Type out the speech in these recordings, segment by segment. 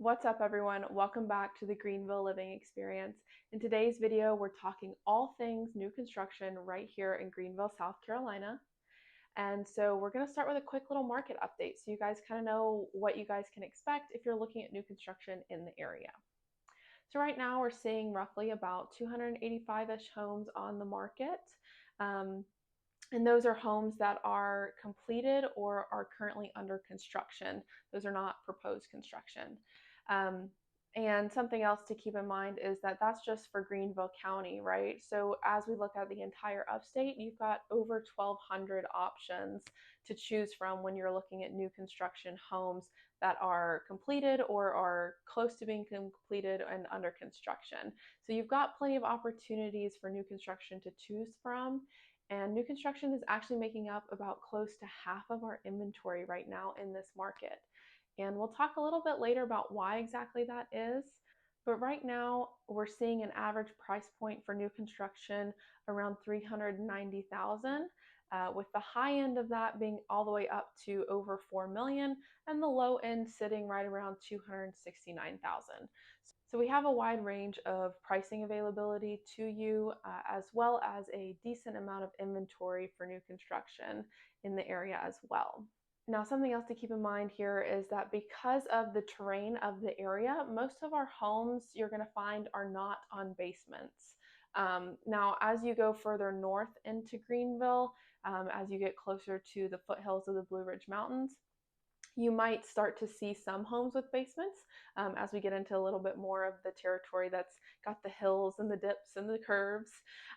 What's up, everyone? Welcome back to the Greenville Living Experience. In today's video, we're talking all things new construction right here in Greenville, South Carolina. And so we're going to start with a quick little market update so you guys kind of know what you guys can expect if you're looking at new construction in the area. So right now we're seeing roughly about 285-ish homes on the market. And those are homes that are completed or are currently under construction. Those are not proposed construction. And something else to keep in mind is that that's just for Greenville County, right? So as we look at the entire upstate, you've got over 1,200 options to choose from when you're looking at new construction homes that are completed or are close to being completed and under construction. So you've got plenty of opportunities for new construction to choose from. And new construction is actually making up about close to half of our inventory right now in this market. And we'll talk a little bit later about why exactly that is. But right now, we're seeing an average price point for new construction around $390,000, with the high end of that being all the way up to over $4 million, and the low end sitting right around $269,000. So we have a wide range of pricing availability to you, as well as a decent amount of inventory for new construction in the area as well. Now, something else to keep in mind here is that because of the terrain of the area, most of our homes you're going to find are not on basements. Now, as you go further north into Greenville, as you get closer to the foothills of the Blue Ridge Mountains, you might start to see some homes with basements as we get into a little bit more of the territory that's got the hills and the dips and the curves.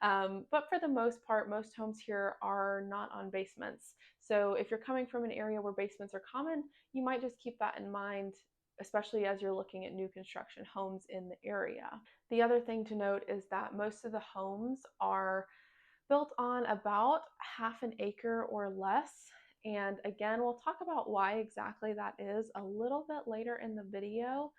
But for the most part, most homes here are not on basements. So if you're coming from an area where basements are common, you might just keep that in mind, especially as you're looking at new construction homes in the area. The other thing to note is that most of the homes are built on about half an acre or less. And again, we'll talk about why exactly that is a little bit later in the video.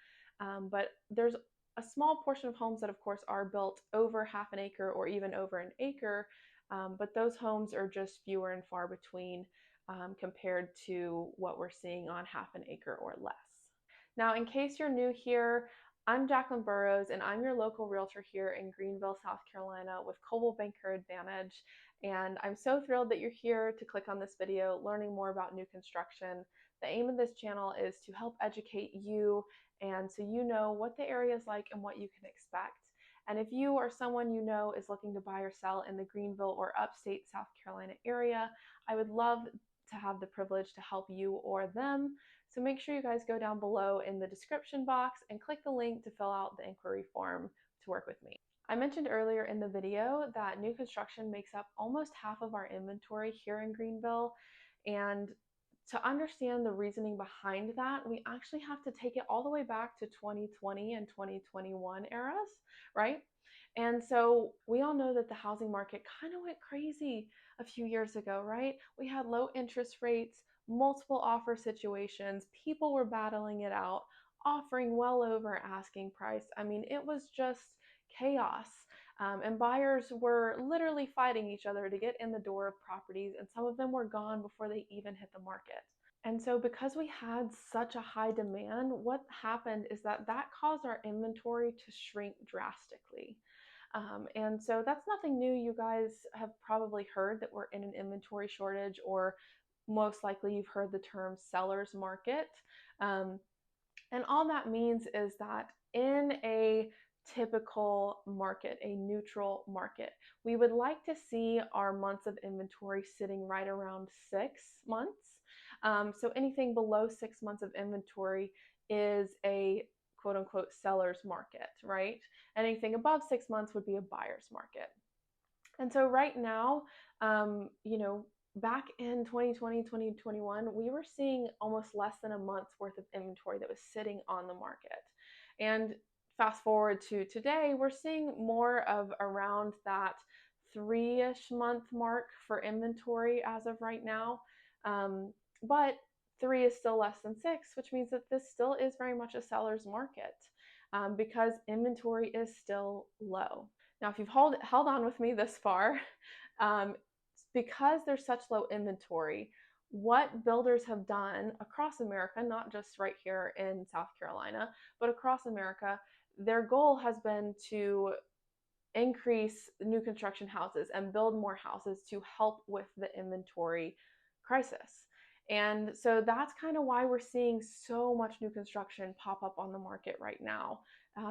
But there's a small portion of homes that, of course, are built over half an acre or even over an acre. But those homes are just fewer and far between compared to what we're seeing on half an acre or less. Now, in case you're new here, I'm Jaclyn Burrows, and I'm your local realtor here in Greenville, South Carolina with Coldwell Banker Advantage. And I'm so thrilled that you're here to click on this video, learning more about new construction. The aim of this channel is to help educate you, and so you know what the area is like and what you can expect. And if you or someone you know is looking to buy or sell in the Greenville or Upstate South Carolina area, I would love to have the privilege to help you or them. So make sure you guys go down below in the description box and click the link to fill out the inquiry form to work with me. I mentioned earlier in the video that new construction makes up almost half of our inventory here in Greenville. And to understand the reasoning behind that, we actually have to take it all the way back to 2020 and 2021 eras, right? And so we all know that the housing market kind of went crazy a few years ago, right? We had low interest rates, multiple offer situations, people were battling it out, offering well over asking price. I mean, it was just chaos. And buyers were literally fighting each other to get in the door of properties, and some of them were gone before they even hit the market. And so because we had such a high demand, what happened is that caused our inventory to shrink drastically. And so that's nothing new. You guys have probably heard that we're in an inventory shortage, or most likely you've heard the term seller's market. And all that means is that in a typical market, a neutral market, we would like to see our months of inventory sitting right around 6 months. So anything below 6 months of inventory is a quote unquote seller's market, right? Anything above 6 months would be a buyer's market. And so right now, back in 2020, 2021, we were seeing almost less than a month's worth of inventory that was sitting on the market. And fast forward to today, we're seeing more of around that 3-ish month mark for inventory as of right now. But 3 is still less than 6, which means that this still is very much a seller's market because inventory is still low. Now, if you've held on with me this far, because there's such low inventory, what builders have done across America, not just right here in South Carolina, but across America, their goal has been to increase new construction houses and build more houses to help with the inventory crisis. And so that's kind of why we're seeing so much new construction pop up on the market right now.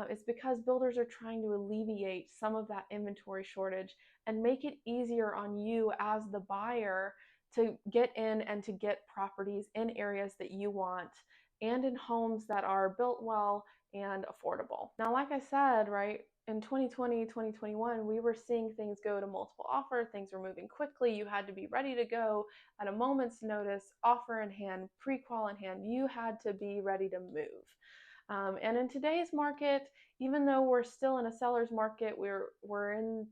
It's because builders are trying to alleviate some of that inventory shortage and make it easier on you as the buyer to get in and to get properties in areas that you want and in homes that are built well and affordable. Now, like I said, right, in 2020, 2021, we were seeing things go to multiple offer. Things were moving quickly. You had to be ready to go at a moment's notice, offer in hand, pre-qual in hand. You had to be ready to move. And in today's market, even though we're still in a seller's market, we're in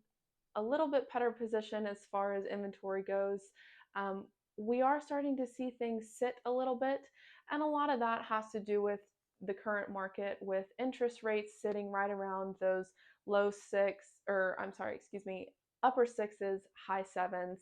a little bit better position as far as inventory goes. We are starting to see things sit a little bit, and a lot of that has to do with the current market, with interest rates sitting right around those upper sixes, high sevens,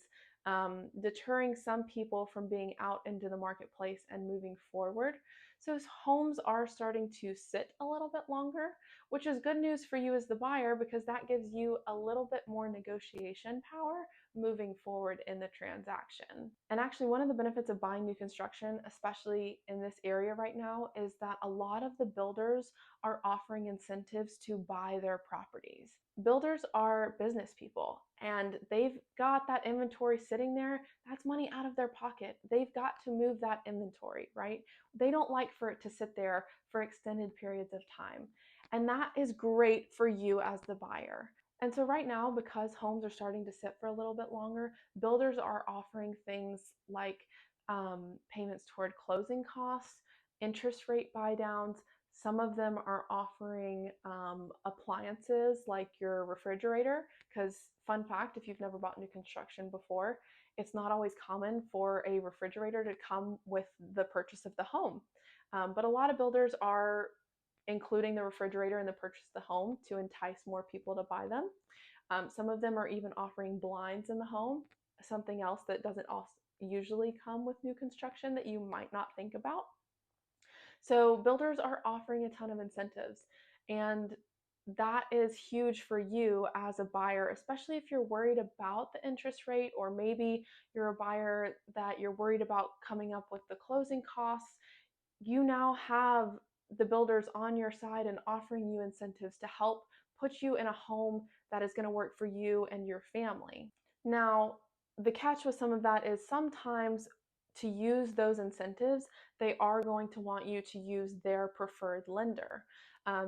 deterring some people from being out into the marketplace and moving forward. So homes are starting to sit a little bit longer, which is good news for you as the buyer because that gives you a little bit more negotiation power moving forward in the transaction. And actually, one of the benefits of buying new construction, especially in this area right now, is that a lot of the builders are offering incentives to buy their properties. Builders are business people and they've got that inventory sitting there. That's money out of their pocket. They've got to move that inventory, right? They don't like for it to sit there for extended periods of time. And that is great for you as the buyer. And so right now, because homes are starting to sit for a little bit longer, builders are offering things like payments toward closing costs, interest rate buy downs. Some of them are offering appliances like your refrigerator, because fun fact, if you've never bought new construction before, it's not always common for a refrigerator to come with the purchase of the home. But a lot of builders are including the refrigerator in the purchase of the home to entice more people to buy them. Some of them are even offering blinds in the home, something else that doesn't also usually come with new construction that you might not think about. So builders are offering a ton of incentives, and that is huge for you as a buyer, especially if you're worried about the interest rate, or maybe you're a buyer that you're worried about coming up with the closing costs. You now have the builders on your side and offering you incentives to help put you in a home that is going to work for you and your family. Now, the catch with some of that is sometimes to use those incentives, they are going to want you to use their preferred lender.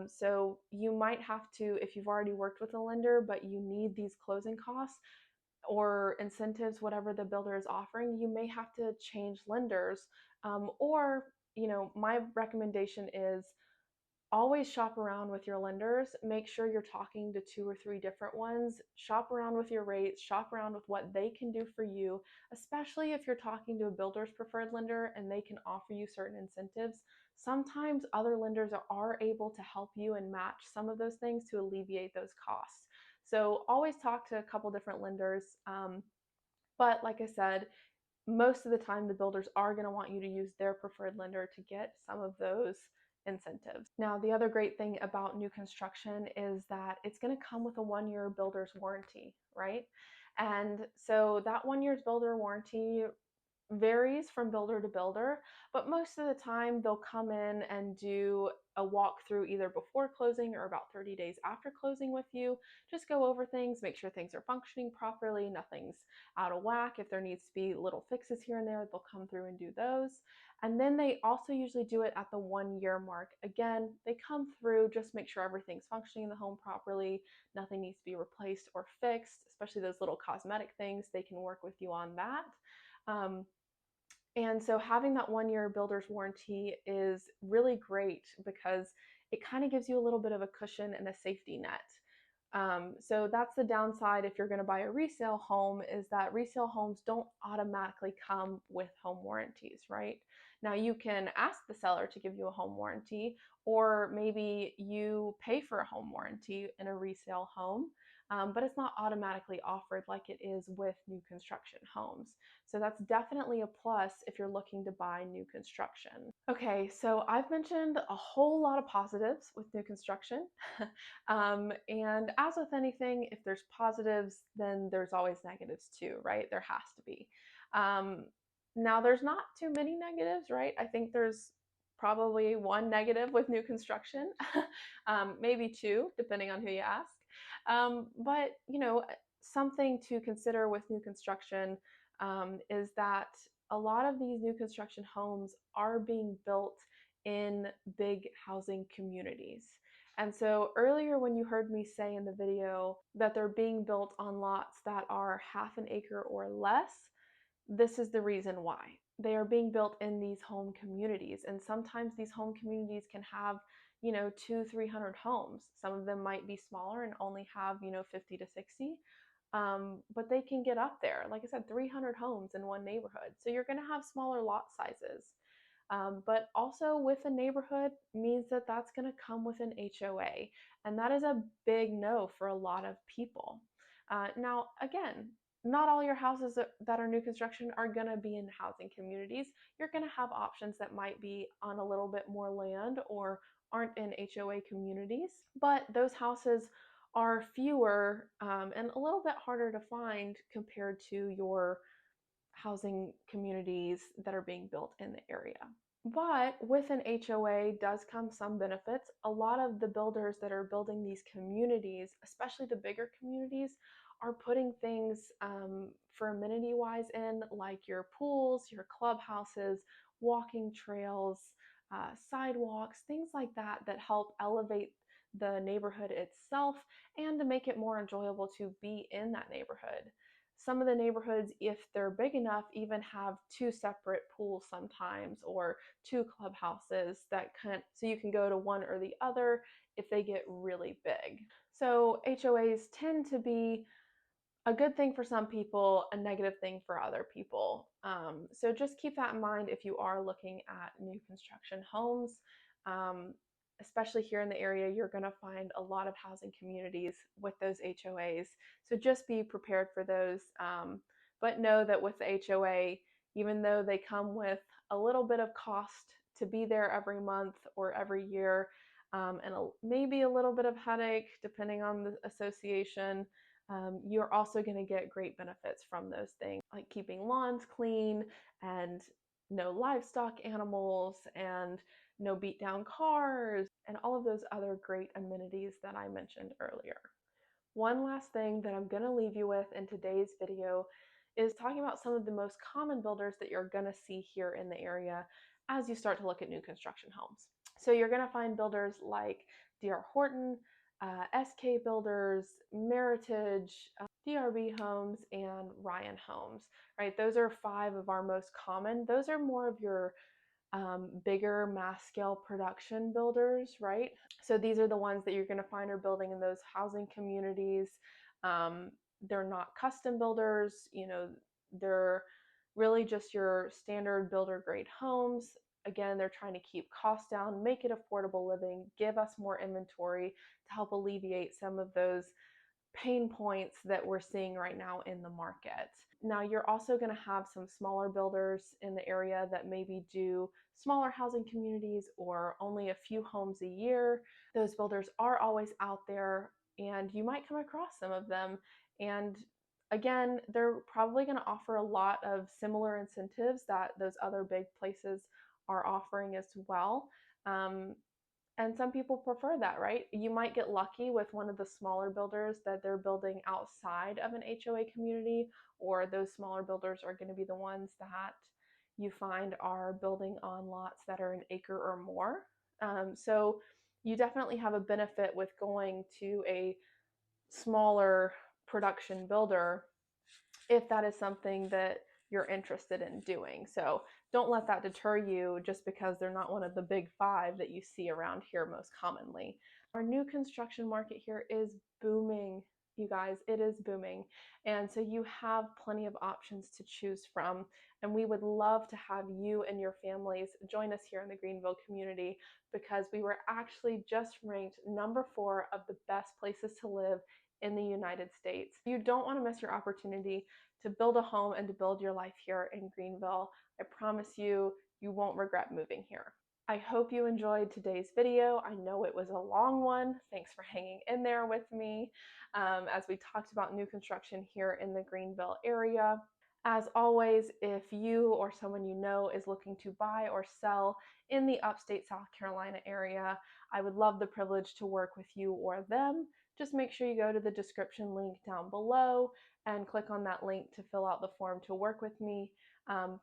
So you might have to, if you've already worked with a lender, but you need these closing costs or incentives, whatever the builder is offering, you may have to change lenders. Or, my recommendation is always shop around with your lenders. Make sure you're talking to 2 or 3 different ones. Shop around with your rates, shop around with what they can do for you, especially if you're talking to a builder's preferred lender and they can offer you certain incentives. Sometimes other lenders are able to help you and match some of those things to alleviate those costs. So always talk to a couple different lenders. But like I said, most of the time the builders are going to want you to use their preferred lender to get some of those incentives. Now, the other great thing about new construction is that it's going to come with a 1-year builder's warranty, right? And so that 1 year's builder warranty varies from builder to builder, but most of the time they'll come in and do a walkthrough either before closing or about 30 days after closing with you. Just go over things, make sure things are functioning properly, nothing's out of whack. If there needs to be little fixes here and there, they'll come through and do those. And then they also usually do it at the 1-year mark. Again, they come through, just make sure everything's functioning in the home properly, nothing needs to be replaced or fixed, especially those little cosmetic things. They can work with you on that. And so having that 1-year builder's warranty is really great because it kind of gives you a little bit of a cushion and a safety net. So that's the downside if you're going to buy a resale home, is that resale homes don't automatically come with home warranties, right? Now you can ask the seller to give you a home warranty, or maybe you pay for a home warranty in a resale home. but it's not automatically offered like it is with new construction homes. So that's definitely a plus if you're looking to buy new construction. Okay, so I've mentioned a whole lot of positives with new construction. And as with anything, if there's positives, then there's always negatives too, right? There has to be. Um, Now, there's not too many negatives, right? I think there's probably one negative with new construction, maybe two, depending on who you ask. But, something to consider with new construction is that a lot of these new construction homes are being built in big housing communities. And so earlier when you heard me say in the video that they're being built on lots that are half an acre or less, this is the reason why. They are being built in these home communities, and sometimes these home communities can have, 200-300 homes. Some of them might be smaller and only have, 50 to 60. But they can get up there. Like I said, 300 homes in one neighborhood. So you're going to have smaller lot sizes. But also with a neighborhood means that that's going to come with an HOA. And that is a big no for a lot of people. Now, again, not all your houses that are new construction are going to be in housing communities. You're going to have options that might be on a little bit more land or aren't in HOA communities. But those houses are fewer and a little bit harder to find compared to your housing communities that are being built in the area. But with an HOA does come some benefits. A lot of the builders that are building these communities, especially the bigger communities, are putting things for amenity wise in, like your pools, your clubhouses, walking trails, sidewalks, things like that, that help elevate the neighborhood itself and to make it more enjoyable to be in that neighborhood. Some of the neighborhoods, if they're big enough, even have two separate pools sometimes, or two clubhouses so you can go to one or the other if they get really big. So HOAs tend to be a good thing for some people, a negative thing for other people. So just keep that in mind if you are looking at new construction homes. Especially here in the area, you're going to find a lot of housing communities with those HOAs. So just be prepared for those. But know that with the HOA, even though they come with a little bit of cost to be there every month or every year, and maybe a little bit of headache depending on the association, you're also going to get great benefits from those things, like keeping lawns clean and no livestock animals and no beat down cars and all of those other great amenities that I mentioned earlier. One last thing that I'm going to leave you with in today's video is talking about some of the most common builders that you're going to see here in the area as you start to look at new construction homes. So you're going to find builders like D.R. Horton, SK Builders, Meritage, DRB Homes, and Ryan Homes, right? Those are 5 of our most common. Those are more of your bigger mass scale production builders, right? So these are the ones that you're going to find are building in those housing communities. They're not custom builders, they're really just your standard builder grade homes. Again, they're trying to keep costs down, make it affordable living, give us more inventory to help alleviate some of those pain points that we're seeing right now in the market. Now, you're also going to have some smaller builders in the area that maybe do smaller housing communities or only a few homes a year. Those builders are always out there, and you might come across some of them. And again, they're probably going to offer a lot of similar incentives that those other big places are offering as well. And some people prefer that, right? You might get lucky with one of the smaller builders that they're building outside of an HOA community, or those smaller builders are going to be the ones that you find are building on lots that are an acre or more. So you definitely have a benefit with going to a smaller production builder if that is something that you're interested in doing. So don't let that deter you just because they're not one of the big 5 that you see around here most commonly. Our new construction market here is booming, you guys. It is booming. And so you have plenty of options to choose from. And we would love to have you and your families join us here in the Greenville community, because we were actually just ranked number 4 of the best places to live in the United States. You don't want to miss your opportunity to build a home and to build your life here in Greenville. I promise you, you won't regret moving here. I hope you enjoyed today's video. I know it was a long one. Thanks for hanging in there with me as we talked about new construction here in the Greenville area. As always, if you or someone you know is looking to buy or sell in the upstate South Carolina area, I would love the privilege to work with you or them. Just make sure you go to the description link down below and click on that link to fill out the form to work with me.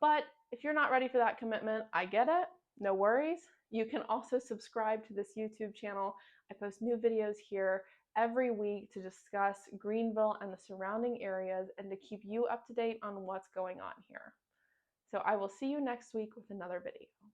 But if you're not ready for that commitment, I get it. No worries. You can also subscribe to this YouTube channel. I post new videos here every week to discuss Greenville and the surrounding areas and to keep you up to date on what's going on here. So I will see you next week with another video.